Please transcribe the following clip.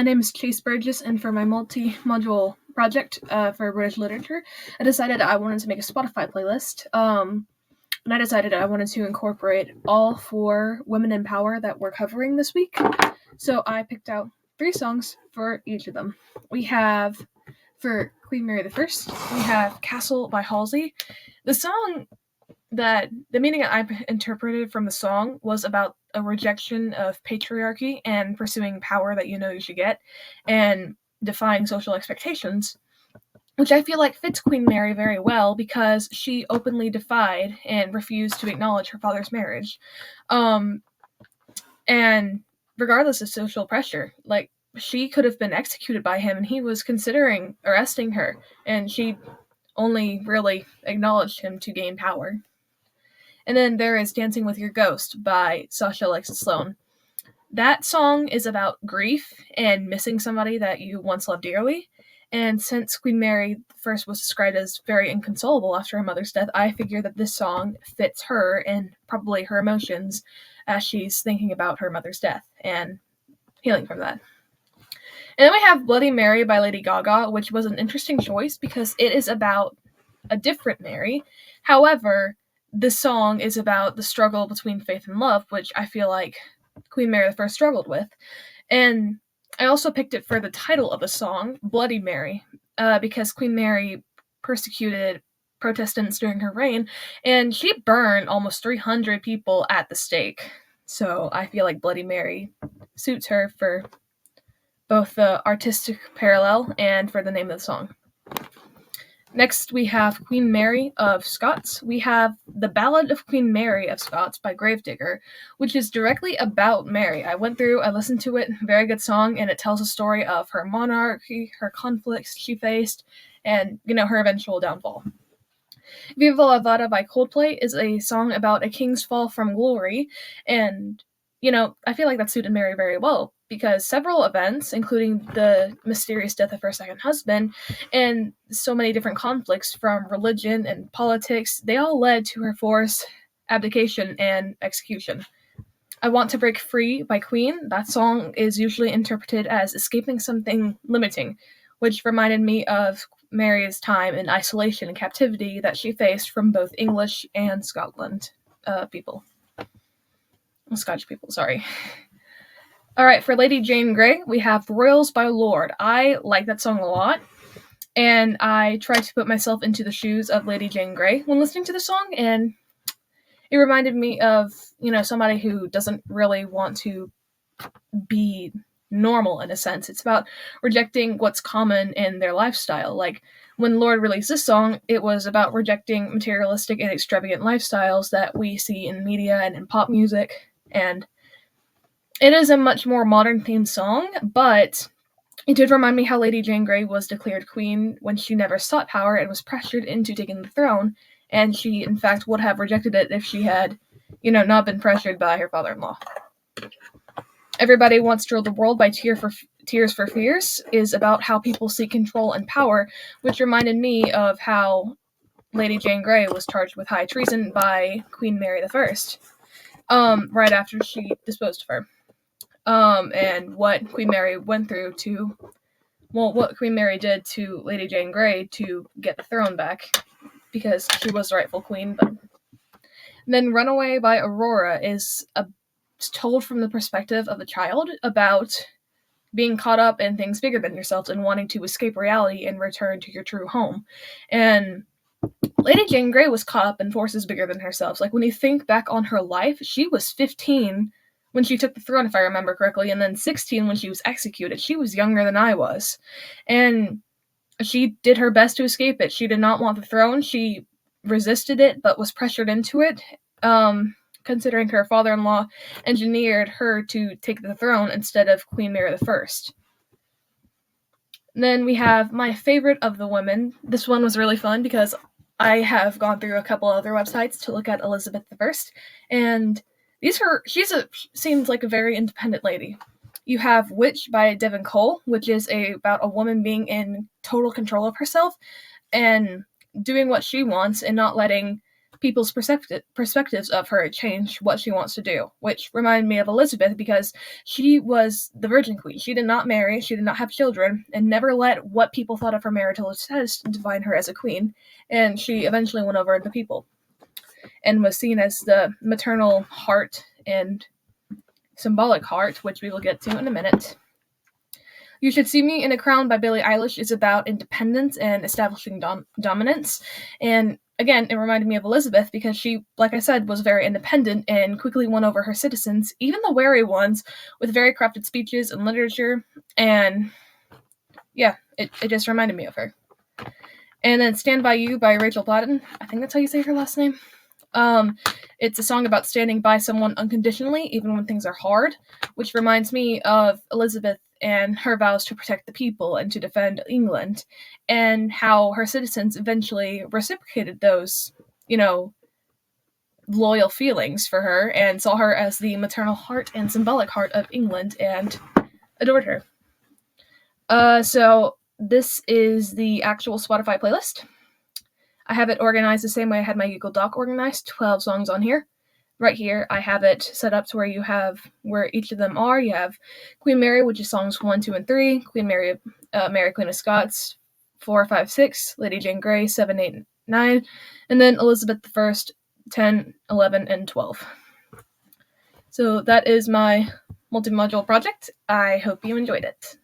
My name is Chase Burgess, and for my multi-module project for British literature, I decided I wanted to make a Spotify playlist. And I decided I wanted to incorporate all 4 women in power that we're covering this week. So I picked out 3 songs for each of them. We have, for Queen Mary I, we have Castle by Halsey. The meaning I interpreted from the song was about a rejection of patriarchy and pursuing power that you know you should get, and defying social expectations, which I feel like fits Queen Mary very well because she openly defied and refused to acknowledge her father's marriage. And regardless of social pressure, like, she could have been executed by him and he was considering arresting her, and she only really acknowledged him to gain power. And then there is Dancing with Your Ghost by Sasha Alexis Sloan. That song is about grief and missing somebody that you once loved dearly. And since Queen Mary I was described as very inconsolable after her mother's death, I figure that this song fits her and probably her emotions as she's thinking about her mother's death and healing from that. And then we have Bloody Mary by Lady Gaga, which was an interesting choice because it is about a different Mary. However, this song is about the struggle between faith and love, which I feel like Queen Mary I struggled with. And I also picked it for the title of the song, Bloody Mary, because Queen Mary persecuted Protestants during her reign, and she burned almost 300 people at the stake. So I feel like Bloody Mary suits her for both the artistic parallel and for the name of the song. Next, we have Queen Mary of Scots. We have The Ballad of Queen Mary of Scots by Gravedigger, which is directly about Mary. I listened to it, very good song, and it tells a story of her monarchy, her conflicts she faced, and, her eventual downfall. Viva la Vada by Coldplay is a song about a king's fall from glory, and, I feel like that suited Mary very well, because several events, including the mysterious death of her second husband, and so many different conflicts from religion and politics, they all led to her forced abdication and execution. I Want to Break Free by Queen. That song is usually interpreted as escaping something limiting, which reminded me of Mary's time in isolation and captivity that she faced from both English and Scottish people. All right, for Lady Jane Grey, we have Royals by Lord. I like that song a lot, and I tried to put myself into the shoes of Lady Jane Grey when listening to the song, and it reminded me of, somebody who doesn't really want to be normal in a sense. It's about rejecting what's common in their lifestyle. Like, when Lord released this song, it was about rejecting materialistic and extravagant lifestyles that we see in media and in pop music, and it is a much more modern themed song, but it did remind me how Lady Jane Grey was declared queen when she never sought power and was pressured into taking the throne, and she, in fact, would have rejected it if she had, not been pressured by her father-in-law. Everybody Wants to Rule the World by Tears for Fears is about how people seek control and power, which reminded me of how Lady Jane Grey was charged with high treason by Queen Mary I, right after she disposed of her. And what Queen Mary what Queen Mary did to Lady Jane Grey to get the throne back, because she was the rightful queen. But then Runaway by Aurora is told from the perspective of a child about being caught up in things bigger than yourself and wanting to escape reality and return to your true home. And Lady Jane Grey was caught up in forces bigger than herself. Like, when you think back on her life, she was 15 when she took the throne, if I remember correctly, and then 16 when she was executed. She was younger than I was. And she did her best to escape it. She did not want the throne. She resisted it, but was pressured into it, considering her father-in-law engineered her to take the throne instead of Queen Mary I. Then we have my favorite of the women. This one was really fun because I have gone through a couple other websites to look at Elizabeth I, and seems like a very independent lady. You have Witch by Devon Cole, which is about a woman being in total control of herself and doing what she wants and not letting people's perspectives of her change what she wants to do, which reminded me of Elizabeth because she was the Virgin Queen. She did not marry, she did not have children, and never let what people thought of her marital status define her as a queen, and she eventually won over the people and was seen as the maternal heart and symbolic heart, which we will get to in a minute. You Should See Me in a Crown by Billie Eilish is about independence and establishing dominance. And again, it reminded me of Elizabeth because she, like I said, was very independent and quickly won over her citizens, even the wary ones, with very crafted speeches and literature. And yeah, it just reminded me of her. And then Stand By You by Rachel Platten. I think that's how you say her last name. It's a song about standing by someone unconditionally, even when things are hard, which reminds me of Elizabeth and her vows to protect the people and to defend England, and how her citizens eventually reciprocated those, loyal feelings for her and saw her as the maternal heart and symbolic heart of England and adored her. So this is the actual Spotify playlist. I have it organized the same way I had my Google Doc organized, 12 songs on here. Right here, I have it set up to where you have where each of them are. You have Queen Mary, which is songs 1, 2, and 3. Queen Mary, Mary Queen of Scots, 4, 5, 6. Lady Jane Grey, 7, 8, 9. And then Elizabeth I, 10, 11, and 12. So that is my multi-module project. I hope you enjoyed it.